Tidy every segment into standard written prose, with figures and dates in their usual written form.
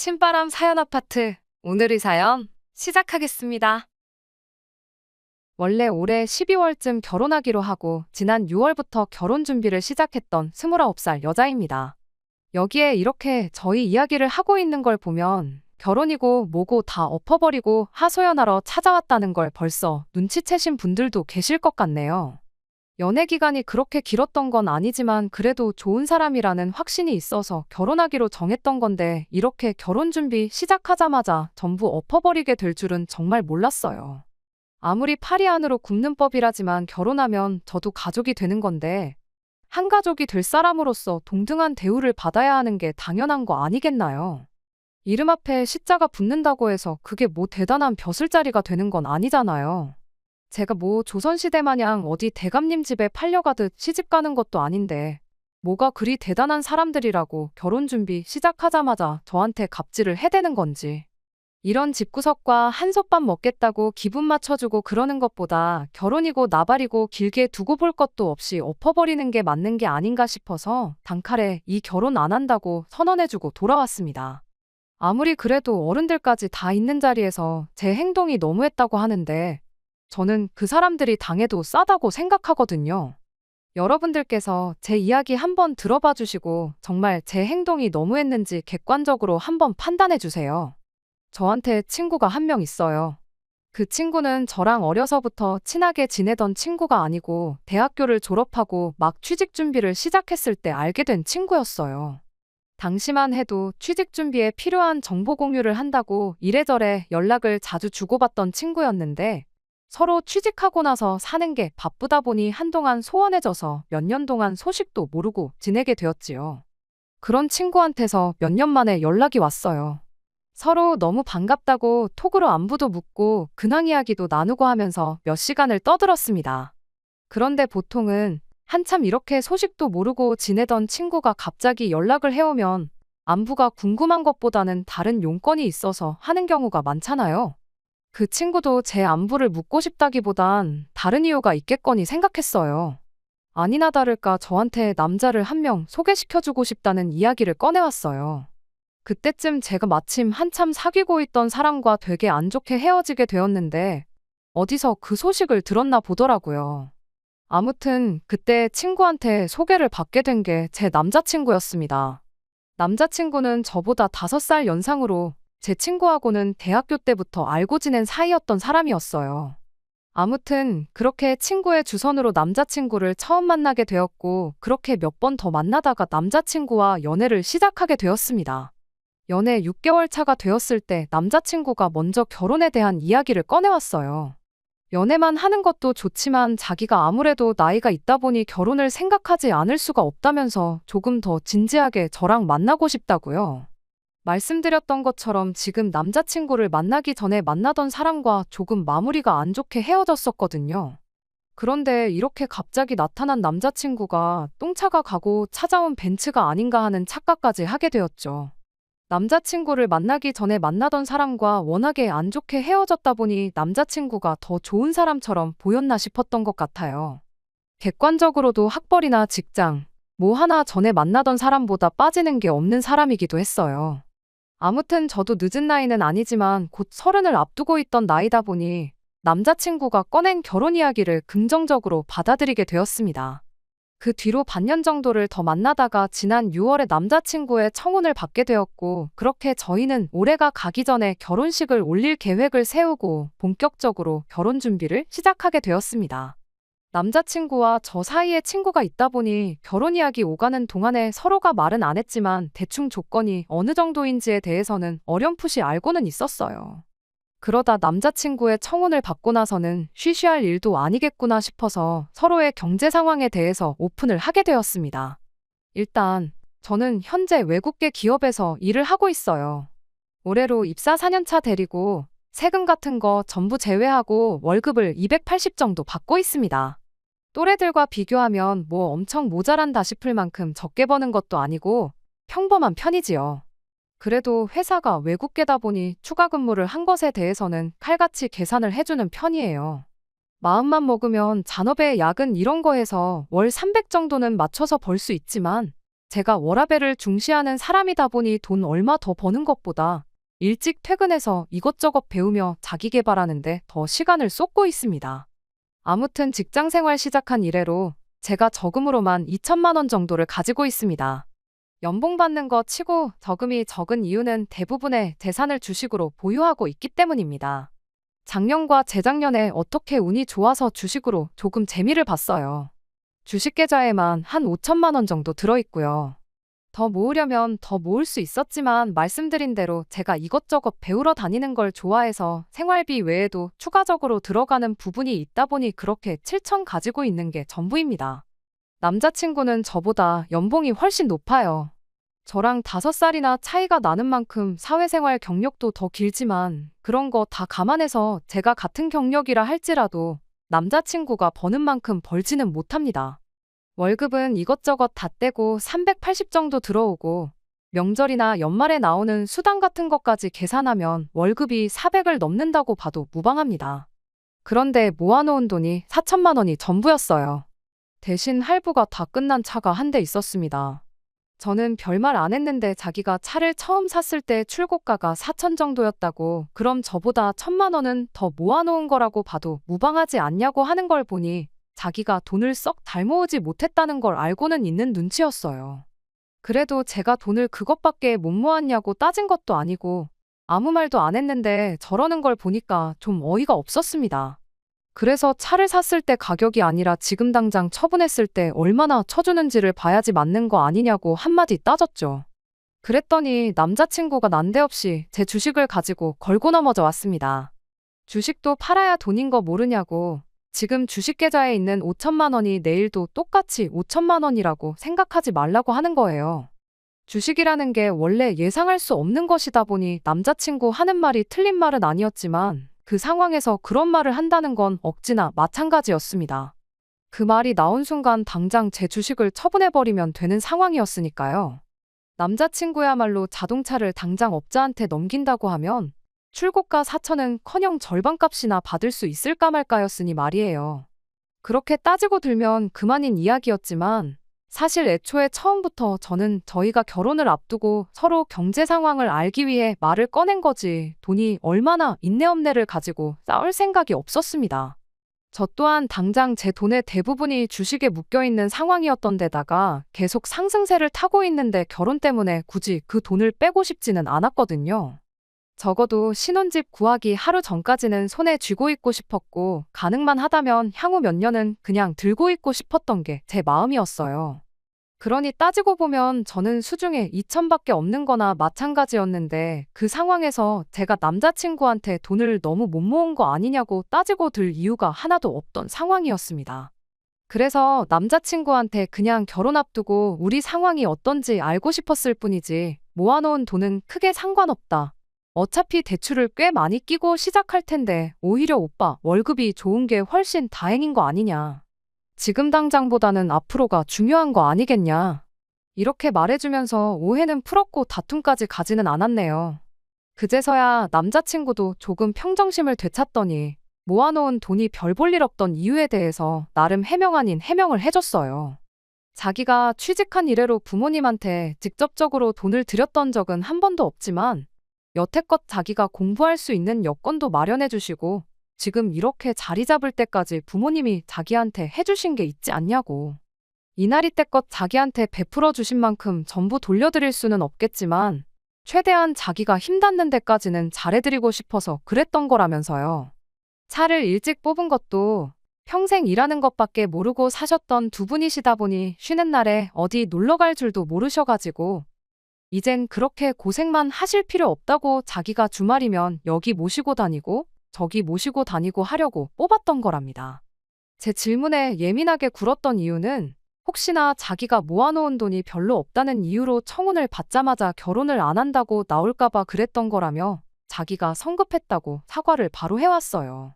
신바람 사연 아파트. 오늘의 사연 시작하겠습니다. 원래 올해 12월쯤 결혼하기로 하고 지난 6월부터 결혼 준비를 시작했던 29살 여자입니다. 여기에 이렇게 저희 이야기를 하고 있는 걸 보면 결혼이고 뭐고 다 엎어버리고 하소연하러 찾아왔다는 걸 벌써 눈치채신 분들도 계실 것 같네요. 연애 기간이 그렇게 길었던 건 아니지만 그래도 좋은 사람이라는 확신이 있어서 결혼하기로 정했던 건데 이렇게 결혼 준비 시작하자마자 전부 엎어버리게 될 줄은 정말 몰랐어요. 아무리 파리 안으로 굽는 법이라지만 결혼하면 저도 가족이 되는 건데 한 가족이 될 사람으로서 동등한 대우를 받아야 하는 게 당연한 거 아니겠나요? 이름 앞에 시자가 붙는다고 해서 그게 뭐 대단한 벼슬자리가 되는 건 아니잖아요. 제가 뭐 조선시대 마냥 어디 대감님 집에 팔려가듯 시집 가는 것도 아닌데 뭐가 그리 대단한 사람들이라고 결혼 준비 시작하자마자 저한테 갑질을 해대는 건지. 이런 집구석과 한솥밥 먹겠다고 기분 맞춰주고 그러는 것보다 결혼이고 나발이고 길게 두고 볼 것도 없이 엎어버리는 게 맞는 게 아닌가 싶어서 단칼에 이 결혼 안 한다고 선언해주고 돌아왔습니다. 아무리 그래도 어른들까지 다 있는 자리에서 제 행동이 너무했다고 하는데 저는 그 사람들이 당해도 싸다고 생각하거든요. 여러분들께서 제 이야기 한번 들어봐 주시고 정말 제 행동이 너무했는지 객관적으로 한번 판단해 주세요. 저한테 친구가 한 명 있어요. 그 친구는 저랑 어려서부터 친하게 지내던 친구가 아니고 대학교를 졸업하고 막 취직 준비를 시작했을 때 알게 된 친구였어요. 당시만 해도 취직 준비에 필요한 정보 공유를 한다고 이래저래 연락을 자주 주고받던 친구였는데 서로 취직하고 나서 사는 게 바쁘다 보니 한동안 소원해져서 몇 년 동안 소식도 모르고 지내게 되었지요. 그런 친구한테서 몇 년 만에 연락이 왔어요. 서로 너무 반갑다고 톡으로 안부도 묻고 근황 이야기도 나누고 하면서 몇 시간을 떠들었습니다. 그런데 보통은 한참 이렇게 소식도 모르고 지내던 친구가 갑자기 연락을 해오면 안부가 궁금한 것보다는 다른 용건이 있어서 하는 경우가 많잖아요. 그 친구도 제 안부를 묻고 싶다기보단 다른 이유가 있겠거니 생각했어요. 아니나 다를까 저한테 남자를 한 명 소개시켜주고 싶다는 이야기를 꺼내왔어요. 그때쯤 제가 마침 한참 사귀고 있던 사람과 되게 안 좋게 헤어지게 되었는데 어디서 그 소식을 들었나 보더라고요. 아무튼 그때 친구한테 소개를 받게 된 게 제 남자친구였습니다. 남자친구는 저보다 5살 연상으로 제 친구하고는 대학교 때부터 알고 지낸 사이였던 사람이었어요. 아무튼 그렇게 친구의 주선으로 남자친구를 처음 만나게 되었고 그렇게 몇 번 더 만나다가 남자친구와 연애를 시작하게 되었습니다. 연애 6개월 차가 되었을 때 남자친구가 먼저 결혼에 대한 이야기를 꺼내왔어요. 연애만 하는 것도 좋지만 자기가 아무래도 나이가 있다 보니 결혼을 생각하지 않을 수가 없다면서 조금 더 진지하게 저랑 만나고 싶다고요. 말씀드렸던 것처럼 지금 남자친구를 만나기 전에 만나던 사람과 조금 마무리가 안 좋게 헤어졌었거든요. 그런데 이렇게 갑자기 나타난 남자친구가 똥차가 가고 찾아온 벤츠가 아닌가 하는 착각까지 하게 되었죠. 남자친구를 만나기 전에 만나던 사람과 워낙에 안 좋게 헤어졌다 보니 남자친구가 더 좋은 사람처럼 보였나 싶었던 것 같아요. 객관적으로도 학벌이나 직장, 뭐 하나 전에 만나던 사람보다 빠지는 게 없는 사람이기도 했어요. 아무튼 저도 늦은 나이는 아니지만 곧 30을 앞두고 있던 나이다 보니 남자친구가 꺼낸 결혼 이야기를 긍정적으로 받아들이게 되었습니다. 그 뒤로 반년 정도를 더 만나다가 지난 6월에 남자친구의 청혼을 받게 되었고 그렇게 저희는 올해가 가기 전에 결혼식을 올릴 계획을 세우고 본격적으로 결혼 준비를 시작하게 되었습니다. 남자친구와 저 사이에 친구가 있다 보니 결혼 이야기 오가는 동안에 서로가 말은 안 했지만 대충 조건이 어느 정도인지에 대해서는 어렴풋이 알고는 있었어요. 그러다 남자친구의 청혼을 받고 나서는 쉬쉬할 일도 아니겠구나 싶어서 서로의 경제 상황에 대해서 오픈을 하게 되었습니다. 일단 저는 현재 외국계 기업에서 일을 하고 있어요. 올해로 입사 4년차 대리고 세금 같은 거 전부 제외하고 월급을 280 정도 받고 있습니다. 또래들과 비교하면 뭐 엄청 모자란다 싶을 만큼 적게 버는 것도 아니고 평범한 편이지요. 그래도 회사가 외국계다 보니 추가 근무를 한 것에 대해서는 칼같이 계산을 해주는 편이에요. 마음만 먹으면 잔업에 야근 이런 거 해서 월 300 정도는 맞춰서 벌 수 있지만 제가 워라밸을 중시하는 사람이다 보니 돈 얼마 더 버는 것보다 일찍 퇴근해서 이것저것 배우며 자기 개발하는데 더 시간을 쏟고 있습니다. 아무튼 직장 생활 시작한 이래로 제가 저금으로만 2천만 원 정도를 가지고 있습니다. 연봉 받는 거 치고 저금이 적은 이유는 대부분의 재산을 주식으로 보유하고 있기 때문입니다. 작년과 재작년에 어떻게 운이 좋아서 주식으로 조금 재미를 봤어요. 주식 계좌에만 한 5천만 원 정도 들어있고요. 더 모으려면 더 모을 수 있었지만 말씀드린 대로 제가 이것저것 배우러 다니는 걸 좋아해서 생활비 외에도 추가적으로 들어가는 부분이 있다 보니 그렇게 7천 가지고 있는 게 전부입니다. 남자친구는 저보다 연봉이 훨씬 높아요. 저랑 5살이나 차이가 나는 만큼 사회생활 경력도 더 길지만 그런 거 다 감안해서 제가 같은 경력이라 할지라도 남자친구가 버는 만큼 벌지는 못합니다. 월급은 이것저것 다 떼고 380 정도 들어오고 명절이나 연말에 나오는 수당 같은 것까지 계산하면 월급이 400을 넘는다고 봐도 무방합니다. 그런데 모아놓은 돈이 4천만 원이 전부였어요. 대신 할부가 다 끝난 차가 한 대 있었습니다. 저는 별말 안 했는데 자기가 차를 처음 샀을 때 출고가가 4천 정도였다고 그럼 저보다 1천만 원은 더 모아놓은 거라고 봐도 무방하지 않냐고 하는 걸 보니 자기가 돈을 썩 잘 모으지 못했다는 걸 알고는 있는 눈치였어요. 그래도 제가 돈을 그것밖에 못 모았냐고 따진 것도 아니고 아무 말도 안 했는데 저러는 걸 보니까 좀 어이가 없었습니다. 그래서 차를 샀을 때 가격이 아니라 지금 당장 처분했을 때 얼마나 쳐주는지를 봐야지 맞는 거 아니냐고 한마디 따졌죠. 그랬더니 남자친구가 난데없이 제 주식을 가지고 걸고 넘어져 왔습니다. 주식도 팔아야 돈인 거 모르냐고 지금 주식 계좌에 있는 5천만 원이 내일도 똑같이 5천만 원이라고 생각하지 말라고 하는 거예요. 주식이라는 게 원래 예상할 수 없는 것이다 보니 남자친구 하는 말이 틀린 말은 아니었지만 그 상황에서 그런 말을 한다는 건 억지나 마찬가지였습니다. 그 말이 나온 순간 당장 제 주식을 처분해버리면 되는 상황이었으니까요. 남자친구야말로 자동차를 당장 업자한테 넘긴다고 하면 출고가 4천은커녕 절반값이나 받을 수 있을까 말까였으니 말이에요. 그렇게 따지고 들면 그만인 이야기였지만 사실 애초에 처음부터 저는 저희가 결혼을 앞두고 서로 경제 상황을 알기 위해 말을 꺼낸 거지 돈이 얼마나 인내업내를 가지고 싸울 생각이 없었습니다. 저 또한 당장 제 돈의 대부분이 주식에 묶여있는 상황이었던 데다가 계속 상승세를 타고 있는데 결혼 때문에 굳이 그 돈을 빼고 싶지는 않았거든요. 적어도 신혼집 구하기 하루 전까지는 손에 쥐고 있고 싶었고 가능만 하다면 향후 몇 년은 그냥 들고 있고 싶었던 게 제 마음이었어요. 그러니 따지고 보면 저는 수중에 2천밖에 없는 거나 마찬가지였는데 그 상황에서 제가 남자친구한테 돈을 너무 못 모은 거 아니냐고 따지고 들 이유가 하나도 없던 상황이었습니다. 그래서 남자친구한테 그냥 결혼 앞두고 우리 상황이 어떤지 알고 싶었을 뿐이지 모아놓은 돈은 크게 상관없다. 어차피 대출을 꽤 많이 끼고 시작할 텐데 오히려 오빠 월급이 좋은 게 훨씬 다행인 거 아니냐. 지금 당장보다는 앞으로가 중요한 거 아니겠냐. 이렇게 말해주면서 오해는 풀었고 다툼까지 가지는 않았네요. 그제서야 남자친구도 조금 평정심을 되찾더니 모아놓은 돈이 별 볼 일 없던 이유에 대해서 나름 해명 아닌 해명을 해줬어요. 자기가 취직한 이래로 부모님한테 직접적으로 돈을 드렸던 적은 한 번도 없지만 여태껏 자기가 공부할 수 있는 여건도 마련해 주시고 지금 이렇게 자리 잡을 때까지 부모님이 자기한테 해주신 게 있지 않냐고. 이날이 때껏 자기한테 베풀어 주신 만큼 전부 돌려드릴 수는 없겠지만 최대한 자기가 힘닿는 데까지는 잘해드리고 싶어서 그랬던 거라면서요. 차를 일찍 뽑은 것도 평생 일하는 것밖에 모르고 사셨던 두 분이시다 보니 쉬는 날에 어디 놀러 갈 줄도 모르셔가지고 이젠 그렇게 고생만 하실 필요 없다고 자기가 주말이면 여기 모시고 다니고 저기 모시고 다니고 하려고 뽑았던 거랍니다. 제 질문에 예민하게 굴었던 이유는 혹시나 자기가 모아놓은 돈이 별로 없다는 이유로 청혼을 받자마자 결혼을 안 한다고 나올까봐 그랬던 거라며 자기가 성급했다고 사과를 바로 해왔어요.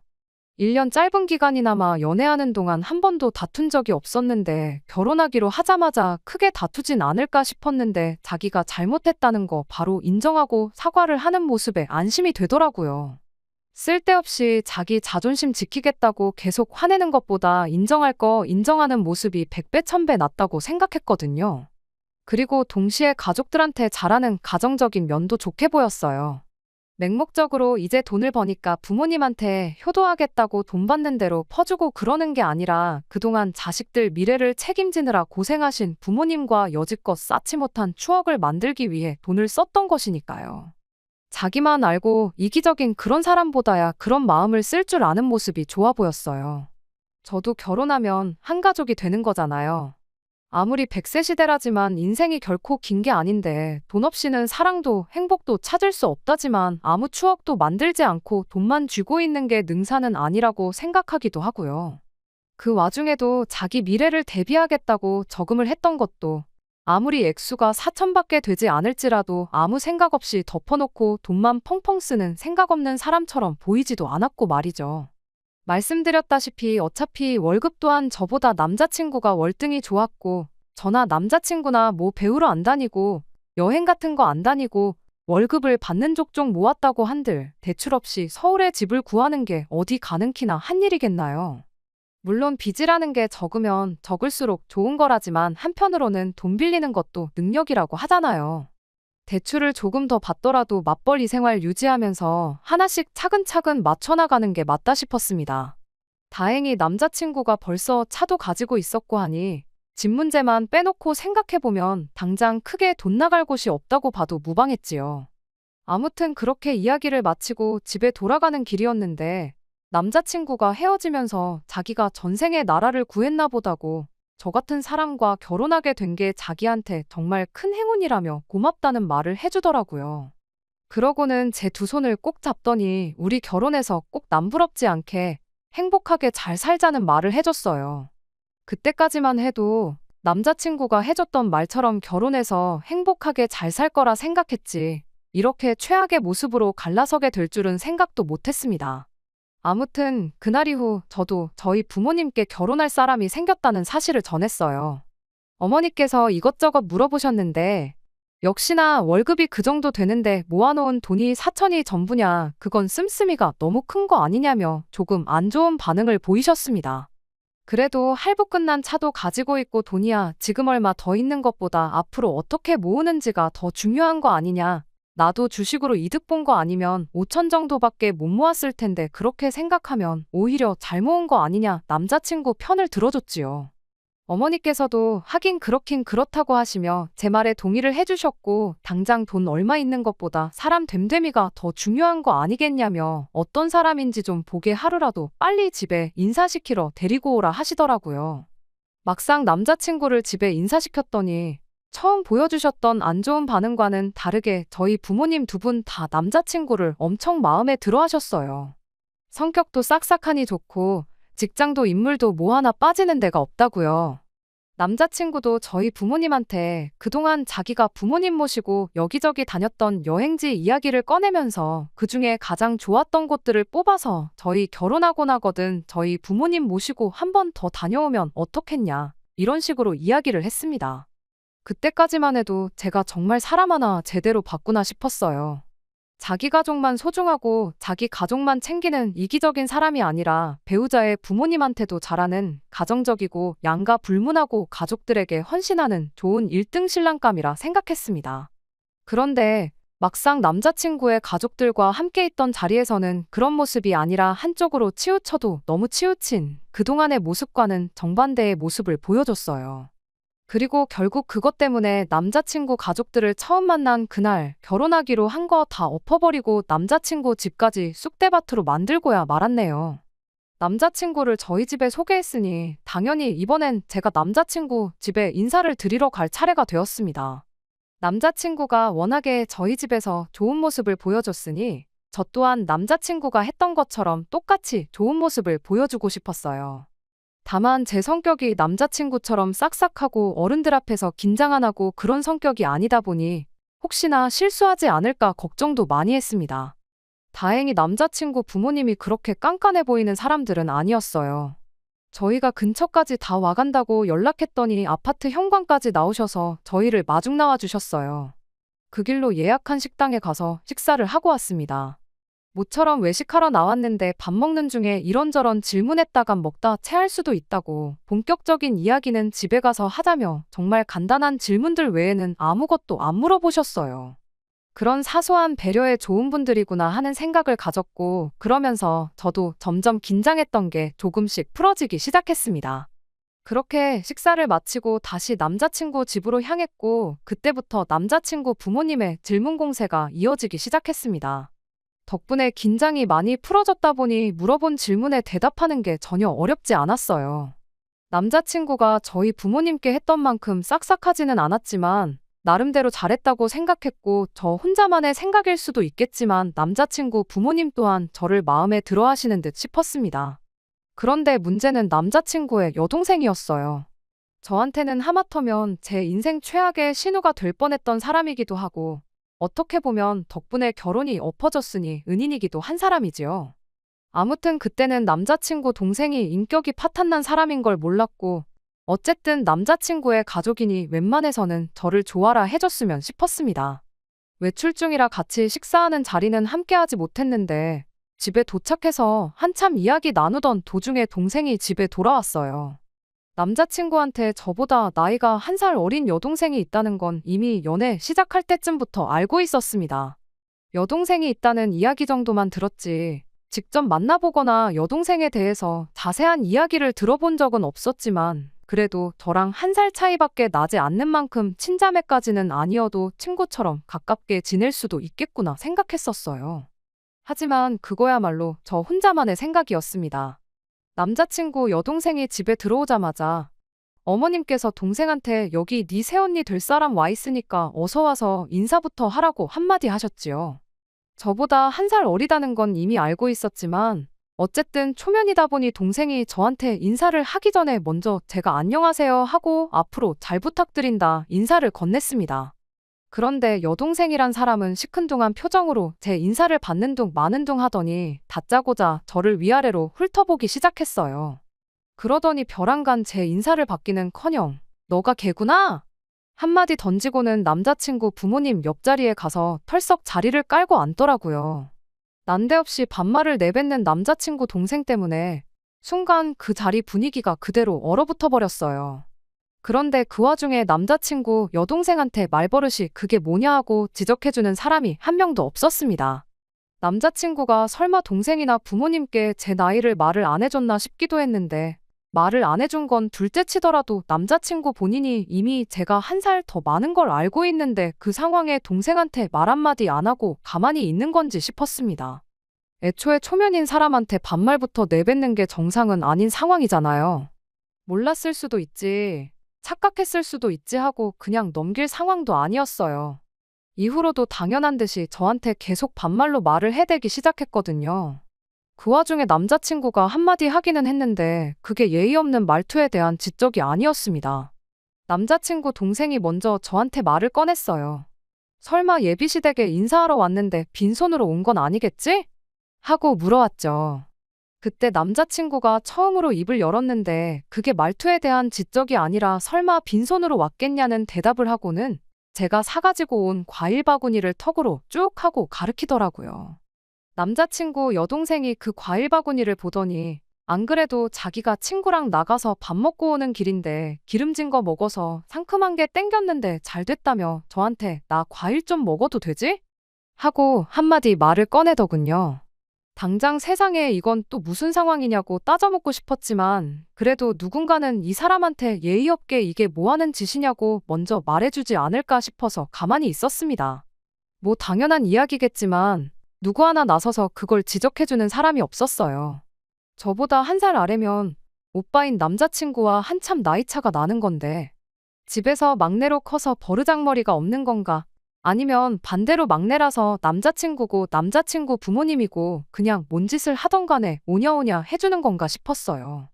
1년 짧은 기간이나마 연애하는 동안 한 번도 다툰 적이 없었는데 결혼하기로 하자마자 크게 다투진 않을까 싶었는데 자기가 잘못했다는 거 바로 인정하고 사과를 하는 모습에 안심이 되더라고요. 쓸데없이 자기 자존심 지키겠다고 계속 화내는 것보다 인정할 거 인정하는 모습이 100배 1000배 낫다고 생각했거든요. 그리고 동시에 가족들한테 잘하는 가정적인 면도 좋게 보였어요. 맹목적으로 이제 돈을 버니까 부모님한테 효도하겠다고 돈 받는 대로 퍼주고 그러는 게 아니라 그동안 자식들 미래를 책임지느라 고생하신 부모님과 여지껏 쌓지 못한 추억을 만들기 위해 돈을 썼던 것이니까요. 자기만 알고 이기적인 그런 사람보다야 그런 마음을 쓸 줄 아는 모습이 좋아 보였어요. 저도 결혼하면 한 가족이 되는 거잖아요. 아무리 100세 시대라지만 인생이 결코 긴 게 아닌데 돈 없이는 사랑도 행복도 찾을 수 없다지만 아무 추억도 만들지 않고 돈만 쥐고 있는 게 능사는 아니라고 생각하기도 하고요. 그 와중에도 자기 미래를 대비하겠다고 저금을 했던 것도 아무리 액수가 4천밖에 되지 않을지라도 아무 생각 없이 덮어놓고 돈만 펑펑 쓰는 생각 없는 사람처럼 보이지도 않았고 말이죠. 말씀드렸다시피 어차피 월급 또한 저보다 남자친구가 월등히 좋았고 저나 남자친구나 뭐 배우러 안 다니고 여행 같은 거 안 다니고 월급을 받는 족족 모았다고 한들 대출 없이 서울에 집을 구하는 게 어디 가능키나 한 일이겠나요? 물론 빚이라는 게 적으면 적을수록 좋은 거라지만 한편으로는 돈 빌리는 것도 능력이라고 하잖아요. 대출을 조금 더 받더라도 맞벌이 생활 유지하면서 하나씩 차근차근 맞춰나가는 게 맞다 싶었습니다. 다행히 남자친구가 벌써 차도 가지고 있었고 하니 집 문제만 빼놓고 생각해보면 당장 크게 돈 나갈 곳이 없다고 봐도 무방했지요. 아무튼 그렇게 이야기를 마치고 집에 돌아가는 길이었는데 남자친구가 헤어지면서 자기가 전생에 나라를 구했나 보다고 저 같은 사람과 결혼하게 된 게 자기한테 정말 큰 행운이라며 고맙다는 말을 해주더라고요. 그러고는 제 두 손을 꼭 잡더니 우리 결혼해서 꼭 남부럽지 않게 행복하게 잘 살자는 말을 해줬어요. 그때까지만 해도 남자친구가 해줬던 말처럼 결혼해서 행복하게 잘 살 거라 생각했지 이렇게 최악의 모습으로 갈라서게 될 줄은 생각도 못했습니다. 아무튼 그날 이후 저도 저희 부모님께 결혼할 사람이 생겼다는 사실을 전했어요. 어머니께서 이것저것 물어보셨는데 역시나 월급이 그 정도 되는데 모아놓은 돈이 4천이 전부냐 그건 씀씀이가 너무 큰 거 아니냐며 조금 안 좋은 반응을 보이셨습니다. 그래도 할부 끝난 차도 가지고 있고 돈이야 지금 얼마 더 있는 것보다 앞으로 어떻게 모으는지가 더 중요한 거 아니냐. 나도 주식으로 이득 본 거 아니면 5천 정도밖에 못 모았을 텐데 그렇게 생각하면 오히려 잘 모은 거 아니냐 남자친구 편을 들어줬지요. 어머니께서도 하긴 그렇긴 그렇다고 하시며 제 말에 동의를 해주셨고 당장 돈 얼마 있는 것보다 사람 됨됨이가 더 중요한 거 아니겠냐며 어떤 사람인지 좀 보게 하루라도 빨리 집에 인사시키러 데리고 오라 하시더라고요. 막상 남자친구를 집에 인사시켰더니 처음 보여주셨던 안 좋은 반응과는 다르게 저희 부모님 두 분 다 남자친구를 엄청 마음에 들어 하셨어요. 성격도 싹싹하니 좋고 직장도 인물도 뭐 하나 빠지는 데가 없다고요. 남자친구도 저희 부모님한테 그동안 자기가 부모님 모시고 여기저기 다녔던 여행지 이야기를 꺼내면서 그중에 가장 좋았던 곳들을 뽑아서 저희 결혼하고 나거든 저희 부모님 모시고 한 번 더 다녀오면 어떻겠냐 이런 식으로 이야기를 했습니다. 그때까지만 해도 제가 정말 사람 하나 제대로 봤구나 싶었어요. 자기 가족만 소중하고 자기 가족만 챙기는 이기적인 사람이 아니라 배우자의 부모님한테도 잘하는 가정적이고 양가 불문하고 가족들에게 헌신하는 좋은 1등 신랑감이라 생각했습니다. 그런데 막상 남자친구의 가족들과 함께 있던 자리에서는 그런 모습이 아니라 한쪽으로 치우쳐도 너무 치우친 그동안의 모습과는 정반대의 모습을 보여줬어요. 그리고 결국 그것 때문에 남자친구 가족들을 처음 만난 그날 결혼하기로 한 거 다 엎어버리고 남자친구 집까지 쑥대밭으로 만들고야 말았네요. 남자친구를 저희 집에 소개했으니 당연히 이번엔 제가 남자친구 집에 인사를 드리러 갈 차례가 되었습니다. 남자친구가 워낙에 저희 집에서 좋은 모습을 보여줬으니 저 또한 남자친구가 했던 것처럼 똑같이 좋은 모습을 보여주고 싶었어요. 다만 제 성격이 남자친구처럼 싹싹하고 어른들 앞에서 긴장 안 하고 그런 성격이 아니다 보니 혹시나 실수하지 않을까 걱정도 많이 했습니다. 다행히 남자친구 부모님이 그렇게 깐깐해 보이는 사람들은 아니었어요. 저희가 근처까지 다 와간다고 연락했더니 아파트 현관까지 나오셔서 저희를 마중 나와 주셨어요. 그 길로 예약한 식당에 가서 식사를 하고 왔습니다. 모처럼 외식하러 나왔는데 밥 먹는 중에 이런저런 질문했다간 먹다 체할 수도 있다고 본격적인 이야기는 집에 가서 하자며 정말 간단한 질문들 외에는 아무것도 안 물어보셨어요. 그런 사소한 배려에 좋은 분들이구나 하는 생각을 가졌고 그러면서 저도 점점 긴장했던 게 조금씩 풀어지기 시작했습니다. 그렇게 식사를 마치고 다시 남자친구 집으로 향했고 그때부터 남자친구 부모님의 질문 공세가 이어지기 시작했습니다. 덕분에 긴장이 많이 풀어졌다 보니 물어본 질문에 대답하는 게 전혀 어렵지 않았어요. 남자친구가 저희 부모님께 했던 만큼 싹싹하지는 않았지만 나름대로 잘했다고 생각했고 저 혼자만의 생각일 수도 있겠지만 남자친구 부모님 또한 저를 마음에 들어 하시는 듯 싶었습니다. 그런데 문제는 남자친구의 여동생이었어요. 저한테는 하마터면 제 인생 최악의 신우가 될 뻔했던 사람이기도 하고 어떻게 보면 덕분에 결혼이 엎어졌으니 은인이기도 한 사람이지요. 아무튼 그때는 남자친구 동생이 인격이 파탄난 사람인 걸 몰랐고 어쨌든 남자친구의 가족이니 웬만해서는 저를 좋아라 해줬으면 싶었습니다. 외출 중이라 같이 식사하는 자리는 함께하지 못했는데 집에 도착해서 한참 이야기 나누던 도중에 동생이 집에 돌아왔어요. 남자친구한테 저보다 나이가 1살 어린 여동생이 있다는 건 이미 연애 시작할 때쯤부터 알고 있었습니다. 여동생이 있다는 이야기 정도만 들었지 직접 만나보거나 여동생에 대해서 자세한 이야기를 들어본 적은 없었지만 그래도 저랑 1살 차이밖에 나지 않는 만큼 친자매까지는 아니어도 친구처럼 가깝게 지낼 수도 있겠구나 생각했었어요. 하지만 그거야말로 저 혼자만의 생각이었습니다. 남자친구 여동생이 집에 들어오자마자 어머님께서 동생한테 여기 네 새언니 될 사람 와 있으니까 어서 와서 인사부터 하라고 한마디 하셨지요. 저보다 1살 어리다는 건 이미 알고 있었지만 어쨌든 초면이다 보니 동생이 저한테 인사를 하기 전에 먼저 제가 안녕하세요 하고 앞으로 잘 부탁드린다 인사를 건넸습니다. 그런데 여동생이란 사람은 시큰둥한 표정으로 제 인사를 받는 둥 마는 둥 하더니 다짜고짜 저를 위아래로 훑어보기 시작했어요. 그러더니 벼랑간 제 인사를 받기는커녕 너가 걔구나? 한마디 던지고는 남자친구 부모님 옆자리에 가서 털썩 자리를 깔고 앉더라고요. 난데없이 반말을 내뱉는 남자친구 동생 때문에 순간 그 자리 분위기가 그대로 얼어붙어 버렸어요. 그런데 그 와중에 남자친구 여동생한테 말버릇이 그게 뭐냐 하고 지적해주는 사람이 한 명도 없었습니다. 남자친구가 설마 동생이나 부모님께 제 나이를 말을 안 해줬나 싶기도 했는데 말을 안 해준 건 둘째치더라도 남자친구 본인이 이미 제가 1살 더 많은 걸 알고 있는데 그 상황에 동생한테 말 한마디 안 하고 가만히 있는 건지 싶었습니다. 애초에 초면인 사람한테 반말부터 내뱉는 게 정상은 아닌 상황이잖아요. 몰랐을 수도 있지. 착각했을 수도 있지 하고 그냥 넘길 상황도 아니었어요. 이후로도 당연한 듯이 저한테 계속 반말로 말을 해대기 시작했거든요. 그 와중에 남자친구가 한마디 하기는 했는데 그게 예의 없는 말투에 대한 지적이 아니었습니다. 남자친구 동생이 먼저 저한테 말을 꺼냈어요. 설마 예비시댁에 인사하러 왔는데 빈손으로 온 건 아니겠지? 하고 물어왔죠. 그때 남자친구가 처음으로 입을 열었는데 그게 말투에 대한 지적이 아니라 설마 빈손으로 왔겠냐는 대답을 하고는 제가 사가지고 온 과일 바구니를 턱으로 쭉 하고 가리키더라고요. 남자친구 여동생이 그 과일 바구니를 보더니 안 그래도 자기가 친구랑 나가서 밥 먹고 오는 길인데 기름진 거 먹어서 상큼한 게 땡겼는데 잘 됐다며 저한테 나 과일 좀 먹어도 되지? 하고 한마디 말을 꺼내더군요. 당장 세상에 이건 또 무슨 상황이냐고 따져묻고 싶었지만 그래도 누군가는 이 사람한테 예의 없게 이게 뭐 하는 짓이냐고 먼저 말해주지 않을까 싶어서 가만히 있었습니다. 뭐 당연한 이야기겠지만 누구 하나 나서서 그걸 지적해주는 사람이 없었어요. 저보다 1살 아래면 오빠인 남자친구와 한참 나이차가 나는 건데 집에서 막내로 커서 버르장머리가 없는 건가? 아니면 반대로 막내라서 남자친구고 남자친구 부모님이고 그냥 뭔 짓을 하던 간에 오냐오냐 해주는 건가 싶었어요.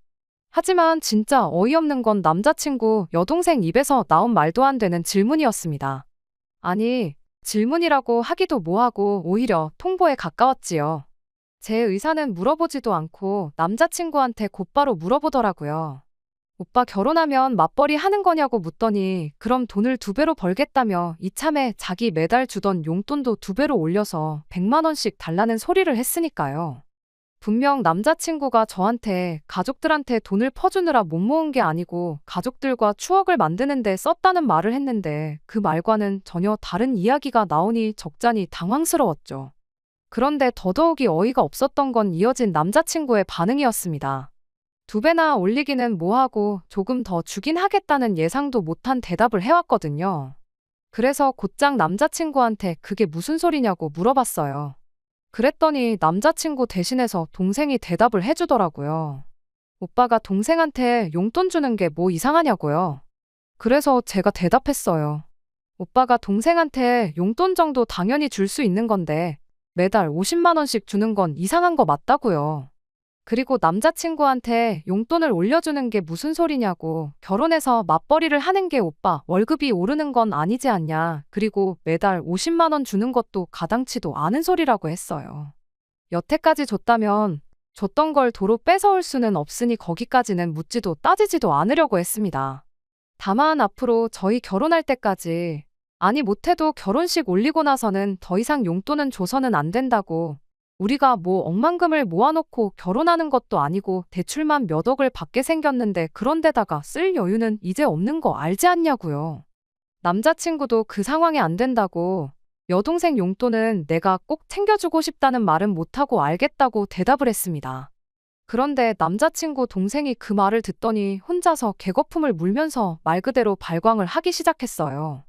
하지만 진짜 어이없는 건 남자친구 여동생 입에서 나온 말도 안 되는 질문이었습니다. 아니, 질문이라고 하기도 뭐하고 오히려 통보에 가까웠지요. 제 의사는 물어보지도 않고 남자친구한테 곧바로 물어보더라고요. 오빠 결혼하면 맞벌이 하는 거냐고 묻더니 그럼 돈을 2배로 벌겠다며 이참에 자기 매달 주던 용돈도 2배로 올려서 100만 원씩 달라는 소리를 했으니까요. 분명 남자친구가 저한테 가족들한테 돈을 퍼주느라 못 모은 게 아니고 가족들과 추억을 만드는데 썼다는 말을 했는데 그 말과는 전혀 다른 이야기가 나오니 적잖이 당황스러웠죠. 그런데 더더욱이 어이가 없었던 건 이어진 남자친구의 반응이었습니다. 2배나 올리기는 뭐하고 조금 더 주긴 하겠다는 예상도 못한 대답을 해왔거든요. 그래서 곧장 남자친구한테 그게 무슨 소리냐고 물어봤어요. 그랬더니 남자친구 대신해서 동생이 대답을 해주더라고요. 오빠가 동생한테 용돈 주는 게 뭐 이상하냐고요. 그래서 제가 대답했어요. 오빠가 동생한테 용돈 정도 당연히 줄 수 있는 건데 매달 50만 원씩 주는 건 이상한 거 맞다고요. 그리고 남자친구한테 용돈을 올려주는 게 무슨 소리냐고, 결혼해서 맞벌이를 하는 게 오빠 월급이 오르는 건 아니지 않냐, 그리고 매달 50만 원 주는 것도 가당치도 않은 소리라고 했어요. 여태까지 줬다면 줬던 걸 도로 뺏어올 수는 없으니 거기까지는 묻지도 따지지도 않으려고 했습니다. 다만 앞으로 저희 결혼할 때까지, 아니 못해도 결혼식 올리고 나서는 더 이상 용돈은 줘서는 안 된다고, 우리가 뭐 억만금을 모아놓고 결혼하는 것도 아니고 대출만 몇 억을 받게 생겼는데 그런데다가 쓸 여유는 이제 없는 거 알지 않냐고요. 남자친구도 그 상황이 안 된다고, 여동생 용돈은 내가 꼭 챙겨주고 싶다는 말은 못하고 알겠다고 대답을 했습니다. 그런데 남자친구 동생이 그 말을 듣더니 혼자서 개거품을 물면서 말 그대로 발광을 하기 시작했어요.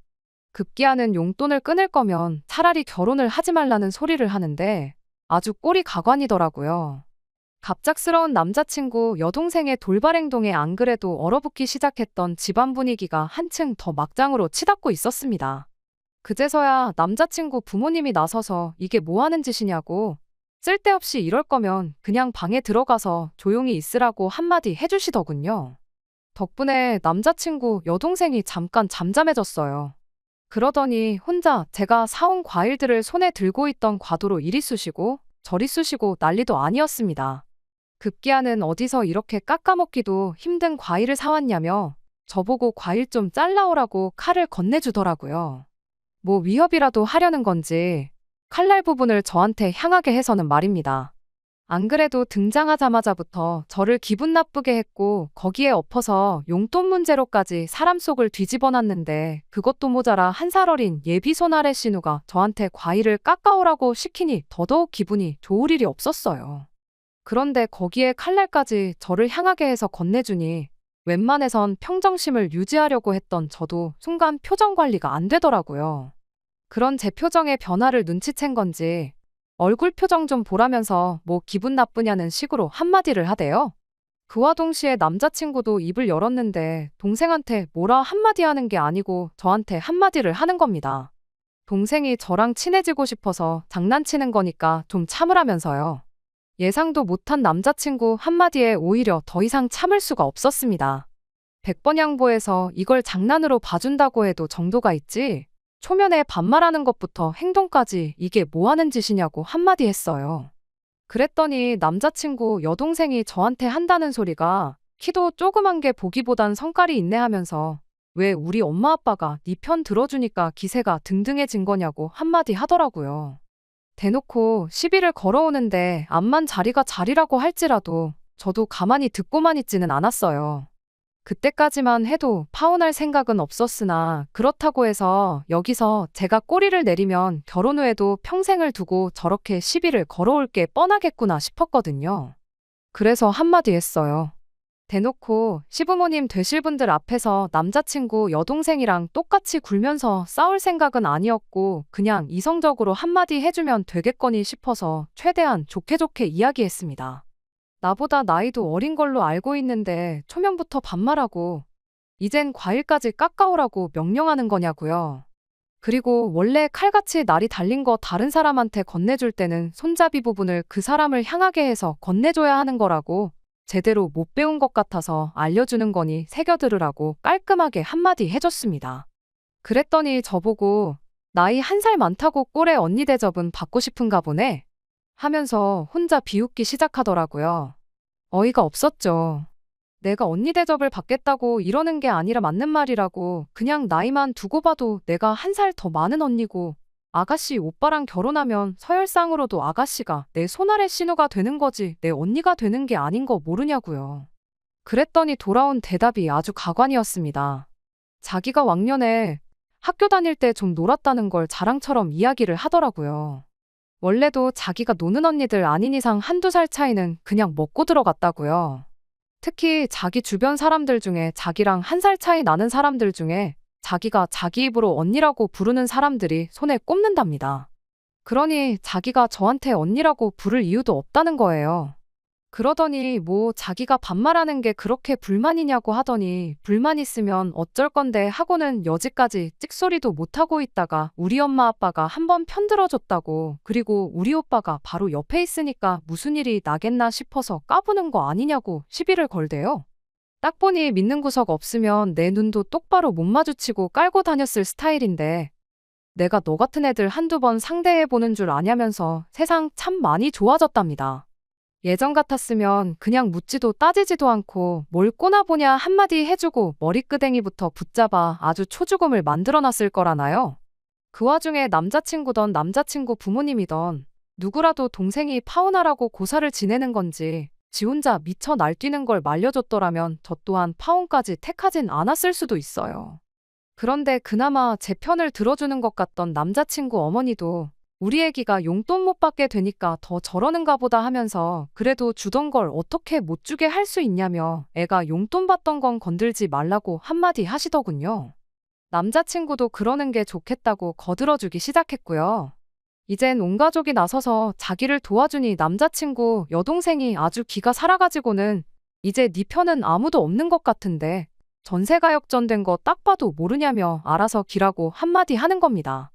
급기야는 용돈을 끊을 거면 차라리 결혼을 하지 말라는 소리를 하는데 아주 꼴이 가관이더라고요. 갑작스러운 남자친구 여동생의 돌발 행동에 안 그래도 얼어붙기 시작했던 집안 분위기가 한층 더 막장으로 치닫고 있었습니다. 그제서야 남자친구 부모님이 나서서 이게 뭐 하는 짓이냐고, 쓸데없이 이럴 거면 그냥 방에 들어가서 조용히 있으라고 한마디 해주시더군요. 덕분에 남자친구 여동생이 잠깐 잠잠해졌어요. 그러더니 혼자 제가 사온 과일들을 손에 들고 있던 과도로 이리 쑤시고 저리 쑤시고 난리도 아니었습니다. 급기야는 어디서 이렇게 깎아먹기도 힘든 과일을 사왔냐며 저보고 과일 좀 잘라오라고 칼을 건네주더라고요. 뭐 위협이라도 하려는 건지 칼날 부분을 저한테 향하게 해서는 말입니다. 안 그래도 등장하자마자부터 저를 기분 나쁘게 했고 거기에 엎어서 용돈 문제로까지 사람 속을 뒤집어놨는데 그것도 모자라 1살 어린 예비 손아래 신우가 저한테 과일을 깎아오라고 시키니 더더욱 기분이 좋을 일이 없었어요. 그런데 거기에 칼날까지 저를 향하게 해서 건네주니 웬만해선 평정심을 유지하려고 했던 저도 순간 표정 관리가 안 되더라고요. 그런 제 표정의 변화를 눈치챈 건지 얼굴 표정 좀 보라면서 뭐 기분 나쁘냐는 식으로 한마디를 하대요. 그와 동시에 남자친구도 입을 열었는데 동생한테 뭐라 한마디 하는 게 아니고 저한테 한마디를 하는 겁니다. 동생이 저랑 친해지고 싶어서 장난치는 거니까 좀 참으라면서요. 예상도 못한 남자친구 한마디에 오히려 더 이상 참을 수가 없었습니다. 100번 양보해서 이걸 장난으로 봐준다고 해도 정도가 있지, 초면에 반말하는 것부터 행동까지 이게 뭐 하는 짓이냐고 한마디 했어요. 그랬더니 남자친구 여동생이 저한테 한다는 소리가 키도 조그만 게 보기보단 성깔이 있네 하면서 왜 우리 엄마 아빠가 네 편 들어주니까 기세가 등등해진 거냐고 한마디 하더라고요. 대놓고 시비를 걸어오는데 암만 자리가 자리라고 할지라도 저도 가만히 듣고만 있지는 않았어요. 그때까지만 해도 파혼할 생각은 없었으나 그렇다고 해서 여기서 제가 꼬리를 내리면 결혼 후에도 평생을 두고 저렇게 시비를 걸어올 게 뻔하겠구나 싶었거든요. 그래서 한마디 했어요. 대놓고 시부모님 되실 분들 앞에서 남자친구 여동생이랑 똑같이 굴면서 싸울 생각은 아니었고 그냥 이성적으로 한마디 해주면 되겠거니 싶어서 최대한 좋게 좋게 이야기했습니다. 나보다 나이도 어린 걸로 알고 있는데 초면부터 반말하고 이젠 과일까지 깎아오라고 명령하는 거냐고요. 그리고 원래 칼같이 날이 달린 거 다른 사람한테 건네줄 때는 손잡이 부분을 그 사람을 향하게 해서 건네줘야 하는 거라고, 제대로 못 배운 것 같아서 알려주는 거니 새겨들으라고 깔끔하게 한마디 해줬습니다. 그랬더니 저보고 나이 1살 많다고 꼴에 언니 대접은 받고 싶은가 보네 하면서 혼자 비웃기 시작하더라고요. 어이가 없었죠. 내가 언니 대접을 받겠다고 이러는 게 아니라 맞는 말이라고. 그냥 나이만 두고 봐도 내가 한 살 더 많은 언니고 아가씨 오빠랑 결혼하면 서열상으로도 아가씨가 내 손아래 신우가 되는 거지 내 언니가 되는 게 아닌 거 모르냐고요. 그랬더니 돌아온 대답이 아주 가관이었습니다. 자기가 왕년에 학교 다닐 때 좀 놀았다는 걸 자랑처럼 이야기를 하더라고요. 원래도 자기가 노는 언니들 아닌 이상 한두 살 차이는 그냥 먹고 들어갔다고요. 특히 자기 주변 사람들 중에 자기랑 한 살 차이 나는 사람들 중에 자기가 자기 입으로 언니라고 부르는 사람들이 손에 꼽는답니다. 그러니 자기가 저한테 언니라고 부를 이유도 없다는 거예요. 그러더니 뭐 자기가 반말하는 게 그렇게 불만이냐고 하더니 불만 있으면 어쩔 건데 하고는 여지까지 찍소리도 못하고 있다가 우리 엄마 아빠가 한번 편들어줬다고 그리고 우리 오빠가 바로 옆에 있으니까 무슨 일이 나겠나 싶어서 까부는 거 아니냐고 시비를 걸대요. 딱 보니 믿는 구석 없으면 내 눈도 똑바로 못 마주치고 깔고 다녔을 스타일인데 내가 너 같은 애들 한두 번 상대해보는 줄 아냐면서 세상 참 많이 좋아졌답니다. 예전 같았으면 그냥 묻지도 따지지도 않고 뭘 꼬나보냐 한마디 해주고 머리끄댕이부터 붙잡아 아주 초죽음을 만들어놨을 거라나요. 그 와중에 남자친구던 남자친구 부모님이던 누구라도 동생이 파혼하라고 고사를 지내는 건지 지 혼자 미쳐 날뛰는 걸 말려줬더라면 저 또한 파혼까지 택하진 않았을 수도 있어요. 그런데 그나마 제 편을 들어주는 것 같던 남자친구 어머니도 우리 애기가 용돈 못 받게 되니까 더 저러는가 보다 하면서 그래도 주던 걸 어떻게 못 주게 할 수 있냐며 애가 용돈 받던 건 건들지 말라고 한마디 하시더군요. 남자친구도 그러는 게 좋겠다고 거들어주기 시작했고요. 이젠 온 가족이 나서서 자기를 도와주니 남자친구 여동생이 아주 기가 살아가지고는 이제 네 편은 아무도 없는 것 같은데 전세가 역전된 거 딱 봐도 모르냐며 알아서 기라고 한마디 하는 겁니다.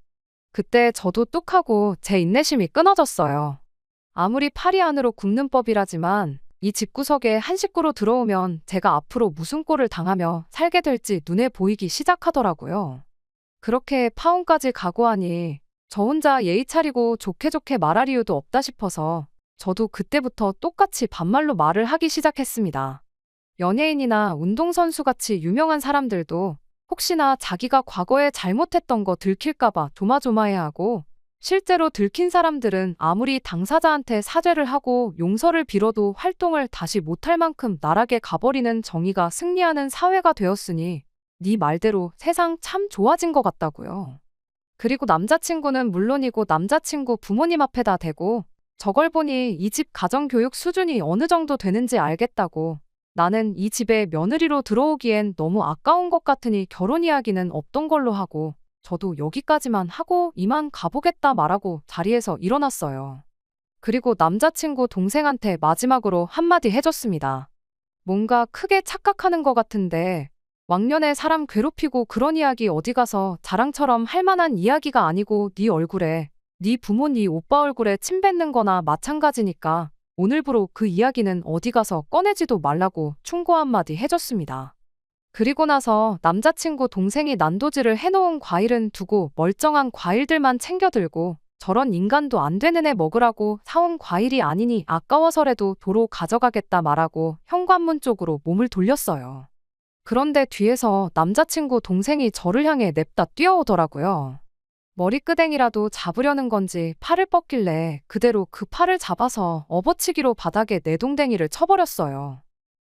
그때 저도 뚝하고 제 인내심이 끊어졌어요. 아무리 팔이 안으로 굽는 법이라지만 이 집구석에 한 식구로 들어오면 제가 앞으로 무슨 꼴을 당하며 살게 될지 눈에 보이기 시작하더라고요. 그렇게 파혼까지 각오하니 저 혼자 예의 차리고 좋게 좋게 말할 이유도 없다 싶어서 저도 그때부터 똑같이 반말로 말을 하기 시작했습니다. 연예인이나 운동선수같이 유명한 사람들도 혹시나 자기가 과거에 잘못했던 거 들킬까봐 조마조마해하고 실제로 들킨 사람들은 아무리 당사자한테 사죄를 하고 용서를 빌어도 활동을 다시 못할 만큼 나락에 가버리는 정의가 승리하는 사회가 되었으니 네 말대로 세상 참 좋아진 것 같다고요. 그리고 남자친구는 물론이고 남자친구 부모님 앞에다 대고 저걸 보니 이 집 가정교육 수준이 어느 정도 되는지 알겠다고 나는 이 집에 며느리로 들어오기엔 너무 아까운 것 같으니 결혼 이야기는 없던 걸로 하고 저도 여기까지만 하고 이만 가보겠다 말하고 자리에서 일어났어요. 그리고 남자친구 동생한테 마지막으로 한마디 해줬습니다. 뭔가 크게 착각하는 것 같은데 왕년에 사람 괴롭히고 그런 이야기 어디 가서 자랑처럼 할 만한 이야기가 아니고 네 얼굴에 네 부모 네 오빠 얼굴에 침 뱉는 거나 마찬가지니까 오늘부로 그 이야기는 어디 가서 꺼내지도 말라고 충고 한마디 해줬습니다. 그리고 나서 남자친구 동생이 난도질을 해놓은 과일은 두고 멀쩡한 과일들만 챙겨 들고 저런 인간도 안 되는 애 먹으라고 사온 과일이 아니니 아까워서라도 도로 가져가겠다 말하고 현관문 쪽으로 몸을 돌렸어요. 그런데 뒤에서 남자친구 동생이 저를 향해 냅다 뛰어오더라고요. 머리끄댕이라도 잡으려는 건지 팔을 뻗길래 그대로 그 팔을 잡아서 업어치기로 바닥에 내동댕이를 쳐버렸어요.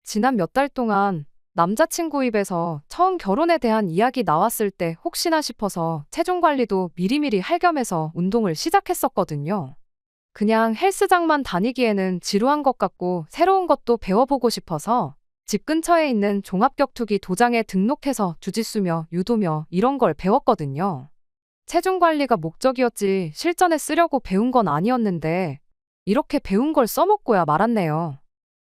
지난 몇 달 동안 남자친구 입에서 처음 결혼에 대한 이야기 나왔을 때 혹시나 싶어서 체중 관리도 미리미리 할 겸해서 운동을 시작했었거든요. 그냥 헬스장만 다니기에는 지루한 것 같고 새로운 것도 배워보고 싶어서 집 근처에 있는 종합격투기 도장에 등록해서 주짓수며 유도며 이런 걸 배웠거든요. 체중 관리가 목적이었지 실전에 쓰려고 배운 건 아니었는데 이렇게 배운 걸 써먹고야 말았네요.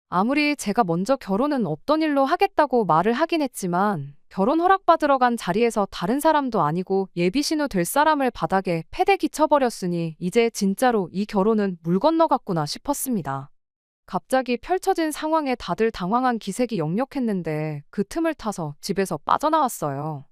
아무리 제가 먼저 결혼은 없던 일로 하겠다고 말을 하긴 했지만 결혼 허락받으러 간 자리에서 다른 사람도 아니고 예비신우 될 사람을 바닥에 패대 기쳐버렸으니 이제 진짜로 이 결혼은 물 건너갔구나 싶었습니다. 갑자기 펼쳐진 상황에 다들 당황한 기색이 역력했는데 그 틈을 타서 집에서 빠져나왔어요.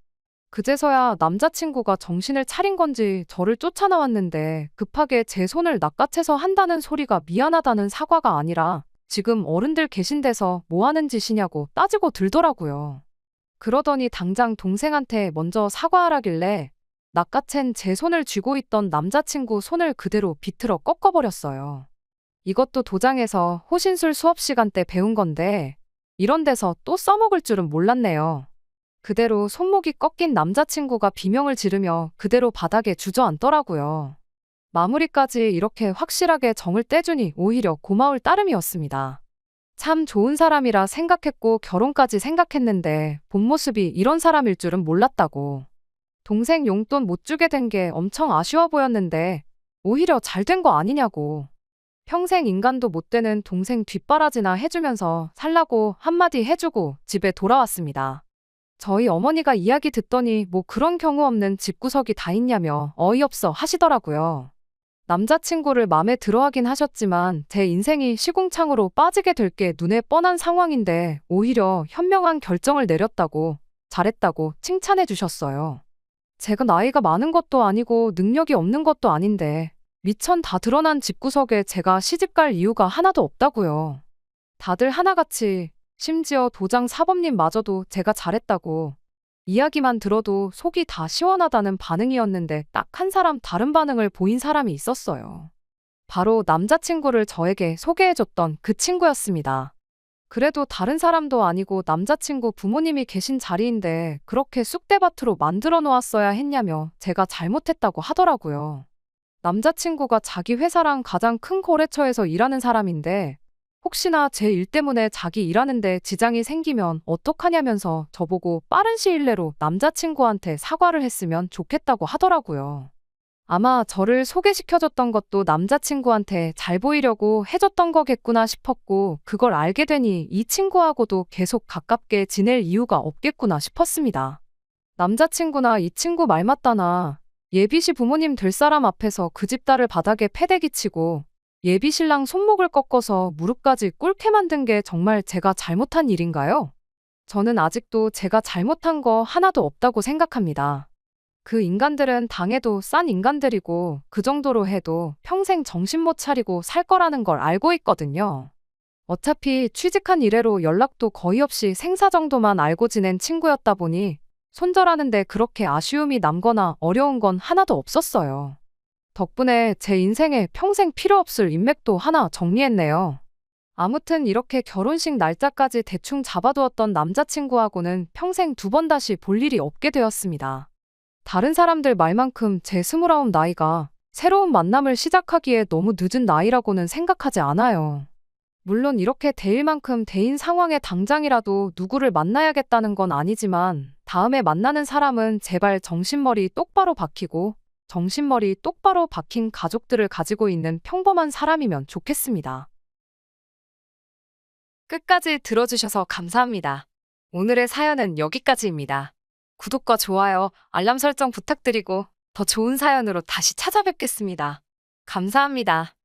그제서야 남자친구가 정신을 차린 건지 저를 쫓아나왔는데 급하게 제 손을 낚아채서 한다는 소리가 미안하다는 사과가 아니라 지금 어른들 계신 데서 뭐 하는 짓이냐고 따지고 들더라고요. 그러더니 당장 동생한테 먼저 사과하라길래 낚아챈 제 손을 쥐고 있던 남자친구 손을 그대로 비틀어 꺾어버렸어요. 이것도 도장에서 호신술 수업 시간 때 배운 건데 이런 데서 또 써먹을 줄은 몰랐네요. 그대로 손목이 꺾인 남자친구가 비명을 지르며 그대로 바닥에 주저앉더라고요. 마무리까지 이렇게 확실하게 정을 떼주니 오히려 고마울 따름이었습니다. 참 좋은 사람이라 생각했고 결혼까지 생각했는데 본 모습이 이런 사람일 줄은 몰랐다고. 동생 용돈 못 주게 된 게 엄청 아쉬워 보였는데 오히려 잘 된 거 아니냐고. 평생 인간도 못 되는 동생 뒷바라지나 해주면서 살라고 한마디 해주고 집에 돌아왔습니다. 저희 어머니가 이야기 듣더니 뭐 그런 경우 없는 집구석이 다 있냐며 어이없어 하시더라고요. 남자친구를 맘에 들어하긴 하셨지만 제 인생이 시궁창으로 빠지게 될 게 눈에 뻔한 상황인데 오히려 현명한 결정을 내렸다고 잘했다고 칭찬해 주셨어요. 제가 나이가 많은 것도 아니고 능력이 없는 것도 아닌데 미천 다 드러난 집구석에 제가 시집갈 이유가 하나도 없다고요. 다들 하나같이 심지어 도장 사범님마저도 제가 잘했다고 이야기만 들어도 속이 다 시원하다는 반응이었는데 딱 한 사람 다른 반응을 보인 사람이 있었어요. 바로 남자친구를 저에게 소개해줬던 그 친구였습니다. 그래도 다른 사람도 아니고 남자친구 부모님이 계신 자리인데 그렇게 쑥대밭으로 만들어 놓았어야 했냐며 제가 잘못했다고 하더라고요. 남자친구가 자기 회사랑 가장 큰 거래처에서 일하는 사람인데 혹시나 제 일 때문에 자기 일하는데 지장이 생기면 어떡하냐면서 저보고 빠른 시일 내로 남자친구한테 사과를 했으면 좋겠다고 하더라고요. 아마 저를 소개시켜줬던 것도 남자친구한테 잘 보이려고 해줬던 거겠구나 싶었고 그걸 알게 되니 이 친구하고도 계속 가깝게 지낼 이유가 없겠구나 싶었습니다. 남자친구나 이 친구 말 맞다나 예비시 부모님 될 사람 앞에서 그 집 딸을 바닥에 패대기 치고 예비 신랑 손목을 꺾어서 무릎까지 꿇게 만든 게 정말 제가 잘못한 일인가요? 저는 아직도 제가 잘못한 거 하나도 없다고 생각합니다. 그 인간들은 당해도 싼 인간들이고 그 정도로 해도 평생 정신 못 차리고 살 거라는 걸 알고 있거든요. 어차피 취직한 이래로 연락도 거의 없이 생사 정도만 알고 지낸 친구였다 보니 손절하는데 그렇게 아쉬움이 남거나 어려운 건 하나도 없었어요. 덕분에 제 인생에 평생 필요 없을 인맥도 하나 정리했네요. 아무튼 이렇게 결혼식 날짜까지 대충 잡아두었던 남자친구하고는 평생 두 번 다시 볼 일이 없게 되었습니다. 다른 사람들 말만큼 제 29 나이가 새로운 만남을 시작하기에 너무 늦은 나이라고는 생각하지 않아요. 물론 이렇게 대일 만큼 대인 상황에 당장이라도 누구를 만나야겠다는 건 아니지만 다음에 만나는 사람은 제발 정신머리 똑바로 박히고 정신머리 똑바로 박힌 가족들을 가지고 있는 평범한 사람이면 좋겠습니다. 끝까지 들어주셔서 감사합니다. 오늘의 사연은 여기까지입니다. 구독과 좋아요, 알람 설정 부탁드리고 더 좋은 사연으로 다시 찾아뵙겠습니다. 감사합니다.